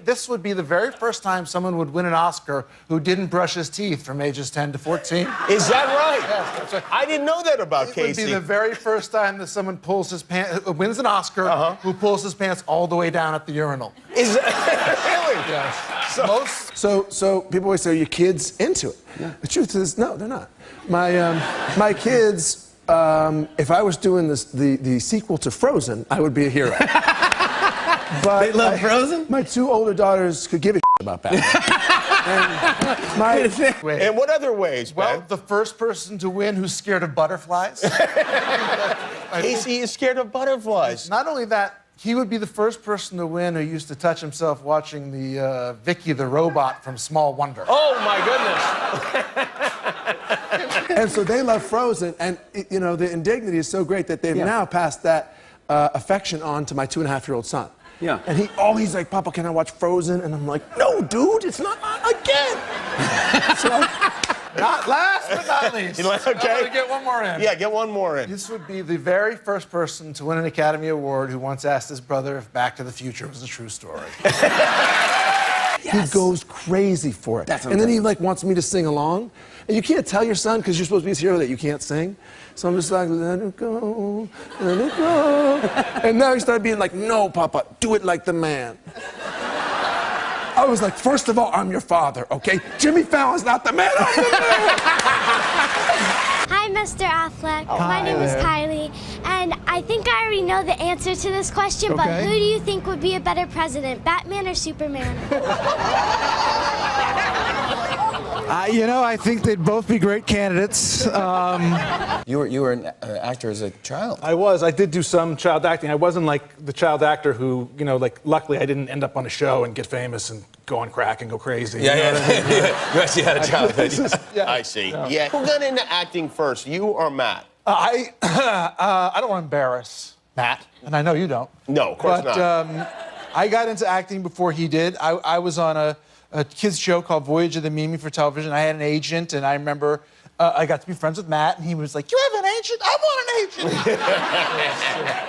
this would be the very first time someone would win an Oscar who didn't brush his teeth from ages 10 to 14. Is that right? Yes, that's right. I didn't know that about Casey. It would be the very first time that someone pulls his pants, wins an Oscar, who pulls his pants all the way down at the urinal. Is that really? Yes. So people always say, are your kids into it? Yeah. The truth is, no, they're not. My kids, if I was doing the sequel to Frozen, I would be a hero. But they love Frozen? My two older daughters could give a about that. In what other ways, Ben? Well, the first person to win who's scared of butterflies. Casey is scared of butterflies. Not only that, he would be the first person to win who used to touch himself watching the Vicky the Robot from Small Wonder. Oh, my goodness. And so they love Frozen, and, you know, the indignity is so great that they've now passed that affection on to my 2.5-year-old son. Yeah. And he's like, Papa, can I watch Frozen? And I'm like, no, dude, it's not again. So, not last but not least. Okay. I'm gonna get one more in. Yeah, get one more in. This would be the very first person to win an Academy Award who once asked his brother if Back to the Future was a true story. He goes crazy for it. And then he like wants me to sing along. And you can't tell your son, because you're supposed to be his hero, that you can't sing. So I'm just like, let it go, let it go. And now he started being like, no, Papa, do it like the man. I was like, first of all, I'm your father, okay? Jimmy Fallon's not the man, I'm the man! Hi, Mr. Affleck. My name is Kylie, and I think I already know the answer to this question, but who do you think would be a better president, Batman or Superman? You know, I think they'd both be great candidates. You were an actor as a child. I was. I did do some child acting. I wasn't like the child actor who, you know, like, luckily I didn't end up on a show and get famous and go on crack and go crazy. Yeah, yeah. You actually had a childhood. I see. Yeah. Who got into acting first, you or Matt? I don't want to embarrass Matt, and I know you don't. No, of course not. I got into acting before he did. I was on a kids show called Voyage of the Mimi for television. I had an agent, and I remember I got to be friends with Matt, and he was like, "You have an agent? I want an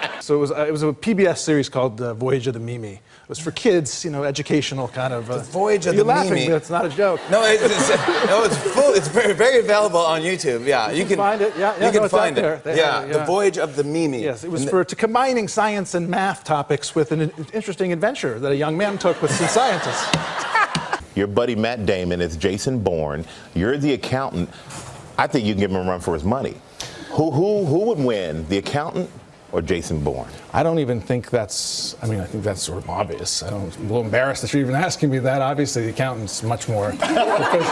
agent." So it was a PBS series called Voyage of the Mimi. It was for kids, you know, educational kind of. The Voyage of the You're laughing, Mimi. but it's not a joke. No, it's full. It's very, very available on YouTube. Yeah, you can find it. Yeah, you can it's out find there. it. They Yeah, have it, The Voyage of the Mimi. Yes, it was to combining science and math topics with an interesting adventure that a young man took with some scientists. Your buddy Matt Damon is Jason Bourne. You're the accountant. I think you can give him a run for his money. Who would win, the accountant or Jason Bourne? I don't even think that's, I mean, I think that's sort of obvious. I'm a little embarrassed that you're even asking me that. Obviously, the accountant's much more professional.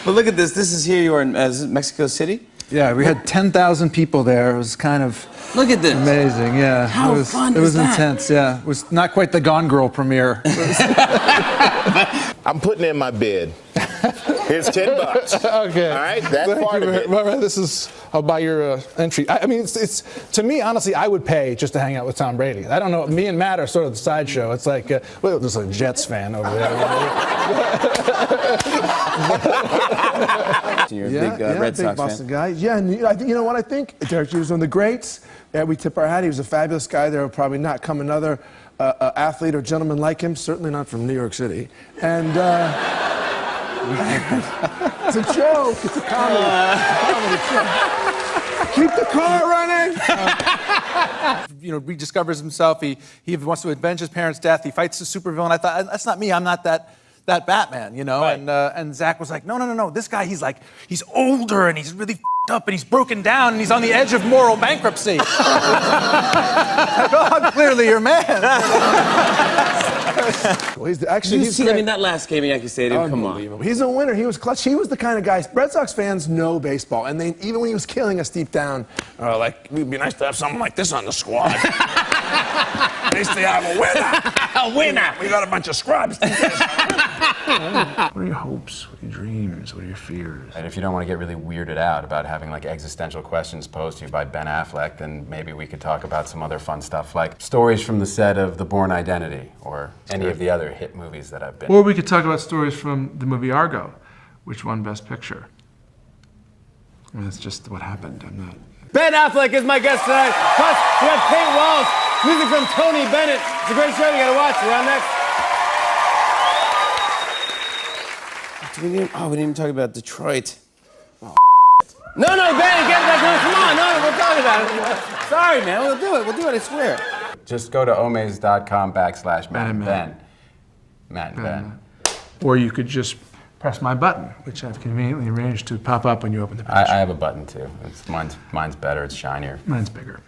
But look at this. This is here. You were in Mexico City? Yeah, we had 10,000 people there. It was kind of Look at this. amazing. Yeah, How fun it was is that? intense. Yeah, it was not quite the Gone Girl premiere. I'm putting in my bid. Here's $10. Okay. All right, that's part of it. Well, this is, I'll buy your entry. I mean, it's to me, honestly, I would pay just to hang out with Tom Brady. I don't know. Me and Matt are sort of the sideshow. It's like, well, there's a Jets fan over there. You're a big Red Sox Boston fan. guy. Yeah, and you know what I think? Derek Jeter was one of the greats. Yeah, we tip our hat. He was a fabulous guy. There will probably not come another athlete or gentleman like him. Certainly not from New York City. And it's a joke. It's a comedy show. Keep the car running. You know, rediscovers himself. He wants to avenge his parents' death. He fights the supervillain. I thought, that's not me. I'm not that Batman, you know. Right. And Zach was like, no. This guy, he's older and he's really up and he's broken down and he's on the edge of moral bankruptcy. God, clearly your man. Well, he's I mean, that last game at Yankee Stadium, come on. He's a winner. He was clutch. He was the kind of guy. Red Sox fans know baseball, and even when he was killing us deep down, like, it'd be nice to have someone like this on the squad. Nice to have a winner. A winner. We got a bunch of scrubs. What are your hopes? What are your dreams? What are your fears? And if you don't want to get really weirded out about having like existential questions posed to you by Ben Affleck, then maybe we could talk about some other fun stuff like stories from the set of The Bourne Identity or any of the other hit movies that I've been in. Or we could talk about stories from the movie Argo, which won Best Picture. I mean, that's just what happened. I'm not. Ben Affleck is my guest tonight. Plus, we have Kate Walsh, Music from Tony Bennett. It's a great show. You gotta watch. We're on next. We didn't even talk about Detroit. Oh, no, Ben, get back on. Come on, no, we'll talk about it. Sorry, man. We'll do it. We'll do it, I swear. Just go to omaze.com/Matt and Ben. Matt and Ben. Or you could just press my button, which I've conveniently arranged to pop up when you open the page. I have a button too. Mine's better. It's shinier. Mine's bigger.